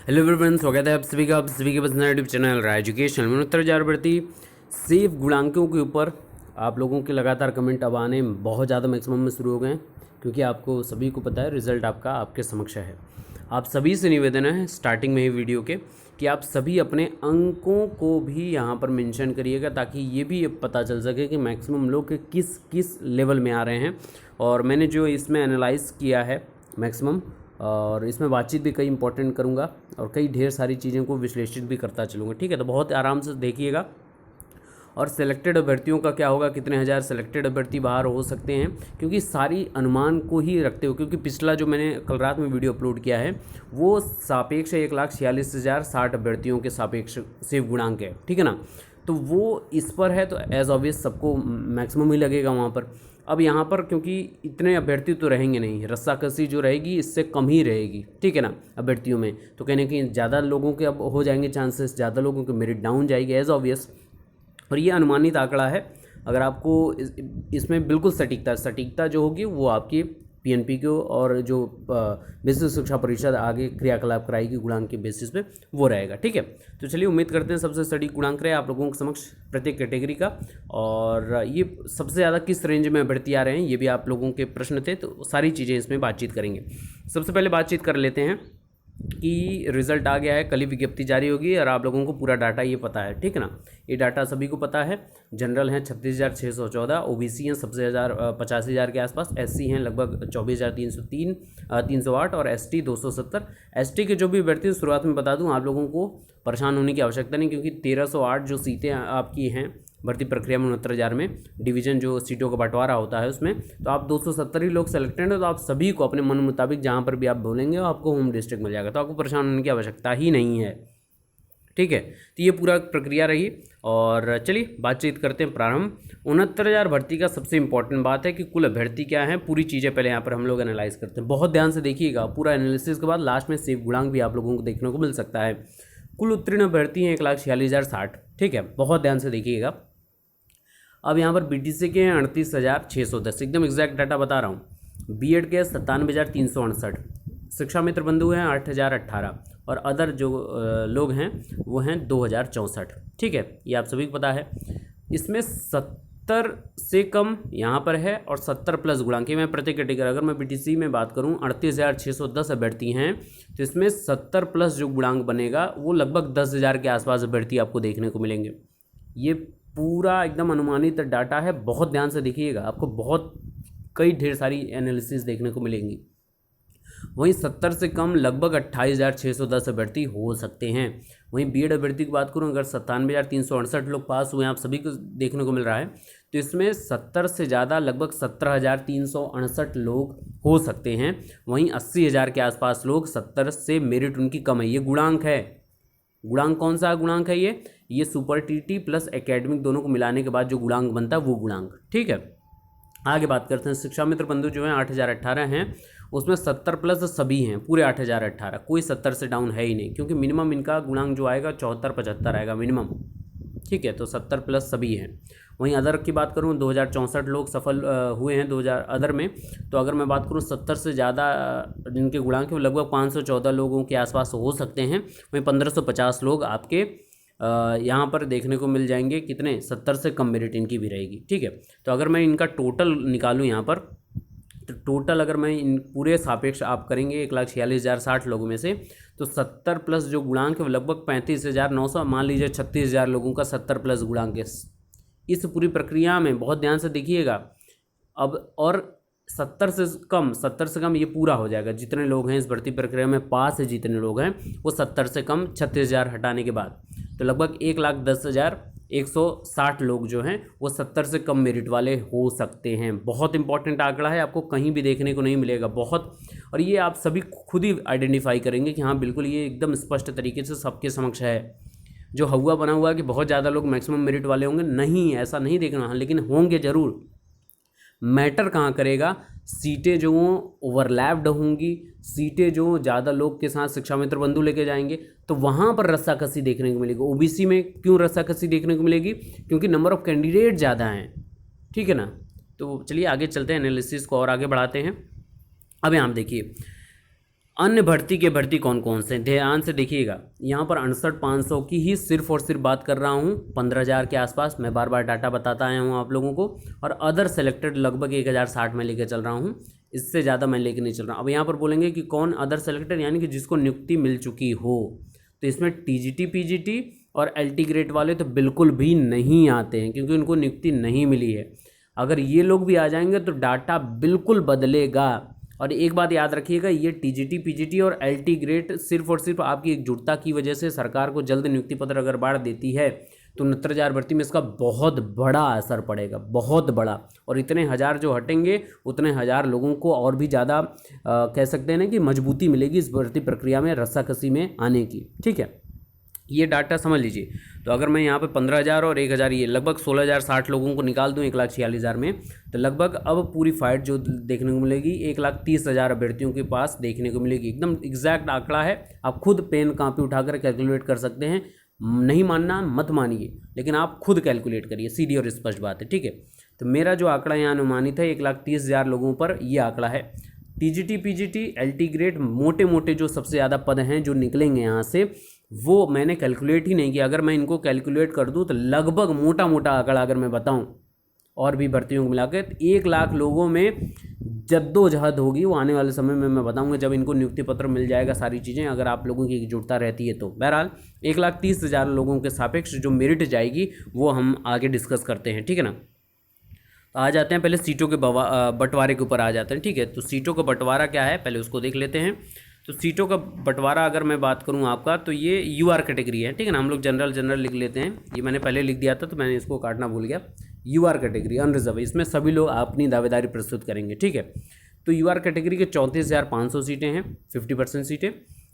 Hello everyone, स्वागत है आप सभी का पसंदीदा यूट्यूब चैनल राय एजुकेशन में। 69,000 भर्ती सेफ गुणांकों के ऊपर आप लोगों के लगातार कमेंट अब आने बहुत ज़्यादा मैक्सिमम में शुरू हो गए हैं, क्योंकि आपको सभी को पता है रिजल्ट आपका आपके समक्ष है। आप सभी से निवेदन है स्टार्टिंग में ही वीडियो के कि आप सभी अपने अंकों को भी यहाँ पर मेंशन करिएगा, ताकि ये भी पता चल सके कि मैक्सिमम लोग किस किस लेवल में आ रहे हैं। और मैंने जो इसमें एनालाइज किया है मैक्सिमम, और इसमें बातचीत भी कई इंपॉर्टेंट करूँगा और कई ढेर सारी चीज़ों को विश्लेषित भी करता चलूँगा। ठीक है, तो बहुत आराम से देखिएगा। और सिलेक्टेड अभ्यर्थियों का क्या होगा, कितने हज़ार सिलेक्टेड अभ्यर्थी बाहर हो सकते हैं, क्योंकि सारी अनुमान को ही रखते हुए, क्योंकि पिछला जो मैंने कल रात में वीडियो अपलोड किया है वो सापेक्ष 1,46,060 अभ्यर्थियों के सापेक्ष सेफ गुणांक है। ठीक है ना, तो वो इस पर है, तो एज ऑब्वियस सबको मैक्सिमम ही लगेगा वहाँ पर। अब यहाँ पर क्योंकि इतने अभ्यर्थी तो रहेंगे नहीं, रस्साकसी जो रहेगी इससे कम ही रहेगी। ठीक है ना, अभ्यर्थियों में तो कहने कि ज़्यादा लोगों के अब हो जाएंगे चांसेस, ज़्यादा लोगों के मेरिट डाउन जाएगी एज ऑब्वियस। और ये अनुमानित आंकड़ा है। अगर आपको इसमें बिल्कुल सटीकता जो होगी वो आपकी पीएनपी को और जो विश्व शिक्षा परिषद आगे क्रियाकलाप कराएगी गुणांक के बेसिस पे वो रहेगा। ठीक है, तो चलिए उम्मीद करते हैं सबसे सटीक गुणांक रहे आप लोगों के समक्ष प्रत्येक कैटेगरी का। और ये सबसे ज़्यादा किस रेंज में अभ्यर्थी आ रहे हैं, ये भी आप लोगों के प्रश्न थे, तो सारी चीज़ें इसमें बातचीत करेंगे। सबसे पहले बातचीत कर लेते हैं कि रिज़ल्ट आ गया है, कल ही विज्ञप्ति जारी होगी और आप लोगों को पूरा डाटा ये पता है। ठीक है ना, ये डाटा सभी को पता है। जनरल हैं 36,614, ओबीसी हैं सबसे 85,000 के आसपास, एससी हैं लगभग 24,308 और एसटी 270। एसटी के जो भी अभ्यर्थी, शुरुआत में बता दूं आप लोगों को परेशान होने की आवश्यकता नहीं, क्योंकि 1308 जो सीटें आपकी हैं भर्ती प्रक्रिया में 69,000 में डिवीज़न जो सीटों का बंटवारा होता है उसमें, तो आप 270 ही लोग सेलेक्टेड हैं, तो आप सभी को अपने मन मुताबिक जहाँ पर भी आप बोलेंगे आपको होम डिस्ट्रिक्ट मिल जाएगा, तो आपको परेशान होने की आवश्यकता ही नहीं है। ठीक है, तो ये पूरा प्रक्रिया रही। और चलिए बातचीत करते हैं प्रारंभ। 69,000 भर्ती का सबसे इंपॉर्टेंट बात है कि कुल अभ्यर्थी क्या है, पूरी चीज़ें पहले यहाँ पर हम लोग एनालाइज करते हैं। बहुत ध्यान से देखिएगा, पूरा एनालिसिस के बाद लास्ट में सेफ गुणांक भी आप लोगों को देखने को मिल सकता है। कुल उत्तीर्ण अभ्यर्थी हैं 1,46,060। ठीक है, बहुत ध्यान से देखिएगा। अब यहाँ पर बीटीसी के हैं 38,610, एकदम एग्जैक्ट डाटा बता रहा हूँ। बीएड के 97,368, शिक्षा मित्र बंधु हैं 8,018 और अदर जो लोग हैं वो हैं 2,064। ठीक है, ये आप सभी को पता है। इसमें 70 से कम यहाँ पर है और 70 प्लस गुणांक में प्रत्येक कैटेगरी। अगर मैं बीटीसी में बात करूँ 38,610 अभ्यर्थी हैं, तो इसमें 70 प्लस जो गुणांक बनेगा वो लगभग 10,000 के आसपास अभ्यर्थी आपको देखने को मिलेंगे। ये पूरा एकदम अनुमानित डाटा है, बहुत ध्यान से देखिएगा, आपको बहुत कई ढेर सारी एनालिसिस देखने को मिलेंगी। वहीं 70 से कम लगभग 28,610 अभ्यर्थी हो सकते हैं। वहीं बीएड अभ्यर्थी की बात करूं, अगर 97,368 लोग पास हुए आप सभी को देखने को मिल रहा है, तो इसमें 70 से ज़्यादा लगभग 17,368 लोग हो सकते हैं। वहीं 80,000 के आसपास लोग 70 से मेरिट उनकी कम है। ये गुणांक है। गुणांक कौन सा गुणांक है ये सुपर टीटी प्लस एकेडमिक दोनों को मिलाने के बाद जो गुणांक बनता है वो गुणांक। ठीक है, आगे बात करते हैं। शिक्षा मित्र बंधु जो हैं 8,018 हैं, उसमें 70 प्लस सभी हैं, पूरे 8,018, कोई 70 से डाउन है ही नहीं, क्योंकि मिनिमम इनका गुणांक जो आएगा 74-75 आएगा मिनिमम। ठीक है, तो 70 प्लस सभी हैं। वहीं अदर की बात करूं 2,064 लोग सफल हुए हैं 2000 अदर में। तो अगर मैं बात करूं 70 से ज़्यादा जिनके गुणांक है वो लगभग 514 लोगों के आसपास हो सकते हैं। वहीं 1,550 लोग आपके यहाँ पर देखने को मिल जाएंगे, कितने 70 से कम मेरिट इनकी भी रहेगी। ठीक है, तो अगर मैं इनका टोटल निकालूँ यहाँ पर, तो टोटल अगर मैं इन पूरे सापेक्ष आप करेंगे 1,46,060 लोगों में से, तो 70 प्लस जो गुणांक है वो लगभग 35,900, मान लीजिए 36,000 लोगों का 70 प्लस गुणांक है इस पूरी प्रक्रिया में। बहुत ध्यान से देखिएगा। अब और 70 से कम ये पूरा हो जाएगा। जितने लोग हैं इस भर्ती प्रक्रिया में पास है, जितने लोग हैं वो 70 से कम 36,000 हटाने के बाद, तो लगभग 1,10,160 लोग जो हैं वो 70 से कम मेरिट वाले हो सकते हैं। बहुत इंपॉर्टेंट आंकड़ा है, आपको कहीं भी देखने को नहीं मिलेगा बहुत। और ये आप सभी खुद ही आइडेंटिफाई करेंगे कि हाँ बिल्कुल ये एकदम स्पष्ट तरीके से सबके समक्ष है। जो हुआ बना हुआ कि बहुत ज़्यादा लोग मैक्सिमम मेरिट वाले होंगे, नहीं, ऐसा नहीं देखना, लेकिन होंगे ज़रूर। मैटर कहाँ करेगा, सीटें जो ओवरलैप्ड होंगी, सीटें जो ज़्यादा लोग के साथ शिक्षा मित्र बंधु लेके जाएंगे, तो वहाँ पर रस्साकसी देखने को मिलेगी। ओबीसी में क्यों रस्साकसी देखने को मिलेगी, क्योंकि नंबर ऑफ़ कैंडिडेट ज़्यादा हैं। ठीक है ना, तो चलिए आगे चलते हैं, एनालिसिस को और आगे बढ़ाते हैं। अब यहाँ देखिए अन्य भर्ती के भर्ती कौन कौन से, ध्यान से देखिएगा। यहाँ पर 68,500 की ही सिर्फ और सिर्फ बात कर रहा हूँ, 15,000 के आसपास। मैं बार बार डाटा बताता आया हूँ आप लोगों को। और अदर सेलेक्टेड लगभग 1060 में लेकर चल रहा हूँ, इससे ज़्यादा मैं लेकर नहीं चल रहा। अब यहाँ पर बोलेंगे कि कौन अदर सेलेक्टेड, यानी कि जिसको नियुक्ति मिल चुकी हो। तो इसमें टीजीटी, पीजीटी और एलटी ग्रेड वाले तो बिल्कुल भी नहीं आते हैं, क्योंकि उनको नियुक्ति नहीं मिली है। अगर ये लोग भी आ जाएंगे तो डाटा बिल्कुल बदलेगा। और एक बात याद रखिएगा, ये टीजीटी, पीजीटी और एलटी ग्रेड सिर्फ और सिर्फ आपकी एकजुटता की वजह से सरकार को जल्द नियुक्ति पत्र अगर बाढ़ देती है तो 69,000 भर्ती में इसका बहुत बड़ा असर पड़ेगा, बहुत बड़ा। और इतने हज़ार जो हटेंगे उतने हज़ार लोगों को और भी ज़्यादा कह सकते हैं ना कि मजबूती मिलेगी इस भर्ती प्रक्रिया में रस्साकसी में आने की। ठीक है, ये डाटा समझ लीजिए। तो अगर मैं यहाँ पे 15,000 और 1,000 ये लगभग 16,060 लोगों को निकाल दूँ 1,46,000 में, तो लगभग अब पूरी फाइट जो देखने को मिलेगी 1,30,000 अभ्यर्थियों के पास देखने को मिलेगी। एकदम एग्जैक्ट आंकड़ा है, आप खुद पेन कापी उठाकर कैलकुलेट कर सकते हैं। नहीं मानना मत मानिए, लेकिन आप खुद कैलकुलेट करिए, सीधी और स्पष्ट बात है। ठीक है, तो मेरा जो आंकड़ा यहाँ अनुमानित है 1,30,000 लोगों पर ये आंकड़ा है। टीजीटी, पीजीटी, एलटी ग्रेड मोटे मोटे जो सबसे ज़्यादा पद हैं जो निकलेंगे यहाँ से, वो मैंने कैलकुलेट ही नहीं किया। अगर मैं इनको कैलकुलेट कर दूँ तो लगभग मोटा मोटा आंकड़ा अगर मैं बताऊँ और भी भर्तियों को मिलाकर, तो 1,00,000 लोगों में जद्दोजहद होगी। वो आने वाले समय में मैं बताऊंगा जब इनको नियुक्ति पत्र मिल जाएगा, सारी चीज़ें अगर आप लोगों की एकजुटता रहती है तो। बहरहाल 1,30,000 लोगों के सापेक्ष जो मेरिट जाएगी वो हम आगे डिस्कस करते हैं। ठीक है ना, आ जाते हैं पहले सीटों के बंटवारे के ऊपर आ जाते हैं। ठीक है, तो सीटों का बंटवारा क्या है पहले उसको देख लेते हैं। तो सीटों का बंटवारा अगर मैं बात करूं आपका, तो ये यूआर कैटेगरी है। ठीक है ना, हम लोग जनरल लिख लेते हैं, ये मैंने पहले लिख दिया था तो मैंने इसको काटना भूल गया। यूआर कैटेगरी अनरिजर्व, इसमें सभी लोग अपनी दावेदारी प्रस्तुत करेंगे। ठीक है, तो यूआर कैटेगरी के 34,500 सीटें हैं, 50% सीटें।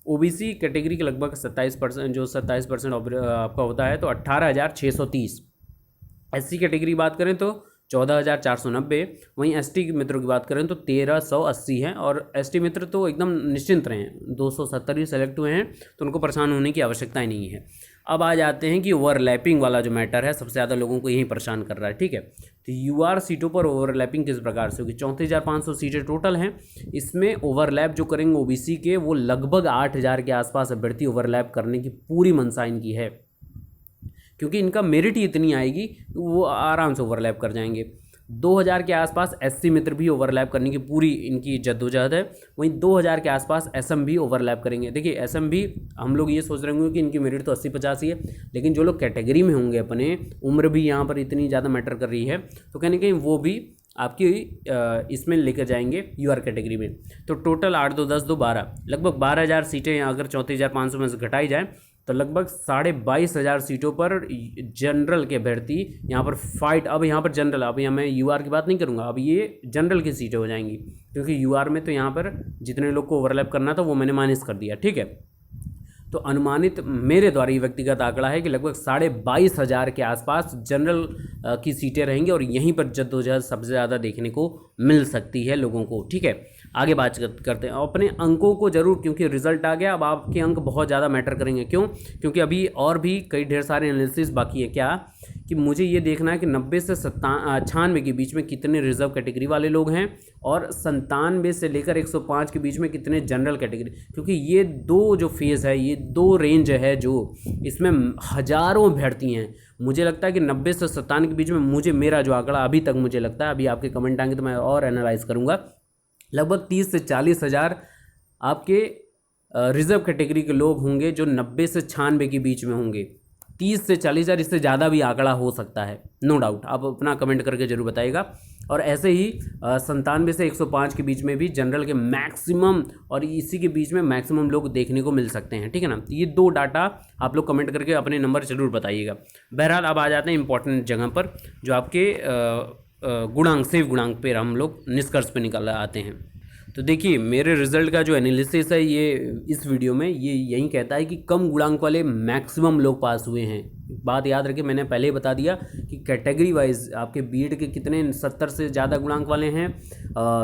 ओबीसी कैटेगरी के लगभग 27%, जो 27% आपका होता है, तो 18,630। एससी कैटेगरी बात करें तो 14,490। वहीं एसटी मित्रों की बात करें तो 1,380 हैं। और एसटी मित्र तो एकदम निश्चिंत रहें, 270 ही सेलेक्ट हुए हैं, तो उनको परेशान होने की आवश्यकता ही नहीं है। अब आ जाते हैं कि ओवरलैपिंग वाला जो मैटर है, सबसे ज़्यादा लोगों को यही परेशान कर रहा है। ठीक है, तो यूआर सीटों पर ओवरलैपिंग किस प्रकार से होगी। 34,500 सीटें टोटल हैं, इसमें ओवरलैप जो करेंगे ओबीसी के, वो लगभग 8,000 के आसपास अभ्यर्थी ओवरलैप करने की पूरी मंशा इनकी है, क्योंकि इनका मेरिट ही इतनी आएगी वो आराम से ओवरलैप कर जाएंगे। 2,000 के आसपास एससी मित्र भी ओवरलैप करने की पूरी इनकी जद्दोजहद है। वहीं 2,000 के आसपास एसएम भी ओवरलैप करेंगे। देखिए एसएम भी हम लोग ये सोच रहे होंगे कि इनकी मेरिट तो 80-85 है, लेकिन जो लोग कैटेगरी में होंगे अपने, उम्र भी यहाँ पर इतनी ज़्यादा मैटर कर रही है, तो कहीं ना कहीं वो भी आपकी इसमें लेकर जाएंगे यूआर कैटेगरी में। तो टोटल 8 2 10 2 12, लगभग 12,000 सीटें अगर 34,500 में से घटाई जाए तो लगभग 22,500 सीटों पर जनरल के अभ्यर्थी यहाँ पर फाइट। अब यहाँ पर जनरल, अब यहाँ मैं यूआर की बात नहीं करूँगा, अब ये जनरल की सीटें हो जाएंगी, क्योंकि यूआर में तो यहाँ पर जितने लोग को ओवरलैप करना था वो मैंने माइनस कर दिया। ठीक है, तो अनुमानित मेरे द्वारा ये व्यक्तिगत आंकड़ा है कि लगभग 22,500 के आसपास जनरल की सीटें रहेंगी, और यहीं पर जद्दोजहद सबसे ज़्यादा देखने को मिल सकती है लोगों को। ठीक है, आगे बात करते हैं अपने अंकों को जरूर, क्योंकि रिजल्ट आ गया, अब आपके अंक बहुत ज़्यादा मैटर करेंगे। क्यों? क्योंकि अभी और भी कई ढेर सारे एनालिसिस बाकी है। क्या कि मुझे ये देखना है कि 90 से 96 के बीच में कितने रिजर्व कैटेगरी वाले लोग हैं, और 97 से लेकर 105 के बीच में कितने जनरल कैटेगरी, क्योंकि ये दो जो फेज़ है, ये दो रेंज है जो इसमें हज़ारों अभ्यर्थी हैं। मुझे लगता है कि 90 से 97 के बीच में, मुझे मेरा जो आंकड़ा अभी तक मुझे लगता है, अभी आपके कमेंट आएंगे तो मैं और एनालाइज करूँगा, लगभग 30 से 40 हज़ार आपके रिजर्व कैटेगरी के लोग होंगे जो 90 से 96 के बीच में होंगे। 30 से 40 हज़ार, इससे ज़्यादा भी आंकड़ा हो सकता है, नो डाउट। आप अपना कमेंट करके जरूर बताइएगा। और ऐसे ही 97 से 105 के बीच में भी जनरल के मैक्सिमम, और इसी के बीच में मैक्सिमम लोग देखने को मिल सकते हैं। ठीक है ना, ये दो डाटा आप लोग कमेंट करके अपने नंबर जरूर बताइएगा। बहरहाल अब आ जाते हैं इंपॉर्टेंट जगह पर, जो आपके गुणांक, सेव गुणांक पर हम लोग निष्कर्ष पे निकल आते हैं। तो देखिए मेरे रिजल्ट का जो एनालिसिस है, ये इस वीडियो में ये यही कहता है कि कम गुणांक वाले मैक्सिमम लोग पास हुए हैं। बात याद रखिए, मैंने पहले ही बता दिया कि कैटेगरी वाइज आपके बीएड के कितने 70 से ज़्यादा गुणांक वाले हैं,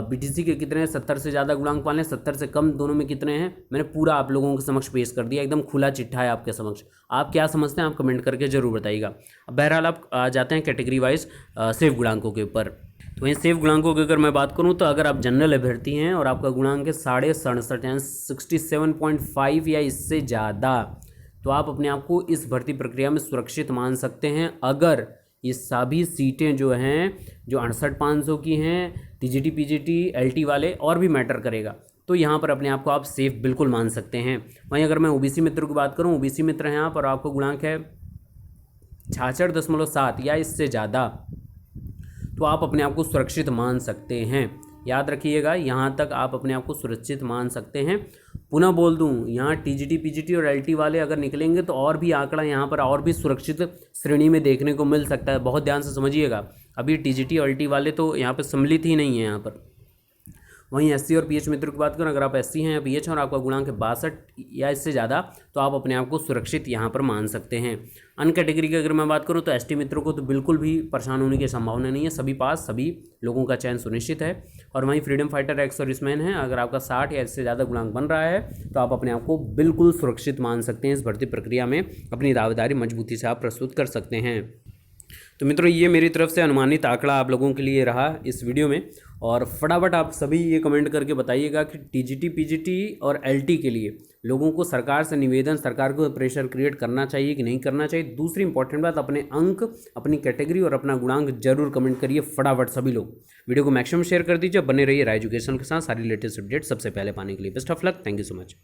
बीटीसी के कितने 70 से ज़्यादा गुणांक वाले हैं, 70 से कम दोनों में कितने हैं, मैंने पूरा आप लोगों के समक्ष पेश कर दिया। एकदम खुला चिट्ठा है आपके समक्ष। आप क्या समझते हैं आप कमेंट करके ज़रूर बताइएगा। बहरहाल आप आ जाते हैं कैटेगरी वाइज सेव गुणांकों के ऊपर। तो वहीं सेफ गुणांकों की अगर मैं बात करूं तो अगर आप जनरल अभ्यर्थी हैं और आपका गुणांक है 67.5 यानी 67.5 या इससे ज़्यादा, तो आप अपने आप को इस भर्ती प्रक्रिया में सुरक्षित मान सकते हैं। अगर ये सभी सीटें जो हैं जो 68,500 की हैं, टीजीटी पीजीटी एलटी वाले और भी मैटर करेगा, तो यहाँ पर अपने आप को आप सेफ बिल्कुल मान सकते हैं। वहीं अगर मैं ओबीसी मित्रों की बात करूँ, ओबीसी मित्र हैं आप और आपका गुणांक है 66.7 या इससे ज़्यादा, तो आप अपने आप को सुरक्षित मान सकते हैं। याद रखिएगा, यहाँ तक आप अपने आप को सुरक्षित मान सकते हैं। पुनः बोल दूँ, यहाँ टीजीटी पीजीटी और एलटी वाले अगर निकलेंगे तो और भी आंकड़ा यहाँ पर और भी सुरक्षित श्रेणी में देखने को मिल सकता है। बहुत ध्यान से समझिएगा, अभी टीजीटी और एलटी वाले तो यहाँ पर सम्मिलित ही नहीं है यहाँ पर। वहीं एससी और पीएच मित्रों की बात करें, अगर आप एससी हैं या पीएच हैं और आपका गुणांक है 62 या इससे ज़्यादा, तो आप अपने आप को सुरक्षित यहाँ पर मान सकते हैं। अन्य कैटेगरी की अगर मैं बात करूँ तो एसटी मित्रों को तो बिल्कुल भी परेशान होने की संभावना नहीं है, सभी पास, सभी लोगों का चयन सुनिश्चित है। और वहीं फ्रीडम फाइटर एक्स सर्विसमैन है, अगर आपका 60 या इससे ज़्यादा गुणांक बन रहा है तो आप अपने आप को बिल्कुल सुरक्षित मान सकते हैं। इस भर्ती प्रक्रिया में अपनी दावेदारी मजबूती से आप प्रस्तुत कर सकते हैं। तो मित्रों, ये मेरी तरफ से अनुमानित आंकड़ा आप लोगों के लिए रहा इस वीडियो में। और फटाफट आप सभी ये कमेंट करके बताइएगा कि टीजीटी पीजीटी और एलटी के लिए लोगों को सरकार से निवेदन, सरकार को प्रेशर क्रिएट करना चाहिए कि नहीं करना चाहिए। दूसरी इंपॉर्टेंट बात, अपने अंक, अपनी कैटेगरी और अपना गुणांक जरूर कमेंट करिए फटाफट सभी लोग। वीडियो को मैक्सिमम शेयर कर दीजिए। बने रहिए राय एजुकेशन के साथ सारी लेटेस्ट अपडेट सबसे पहले पाने के लिए। Best of luck, thank you so much.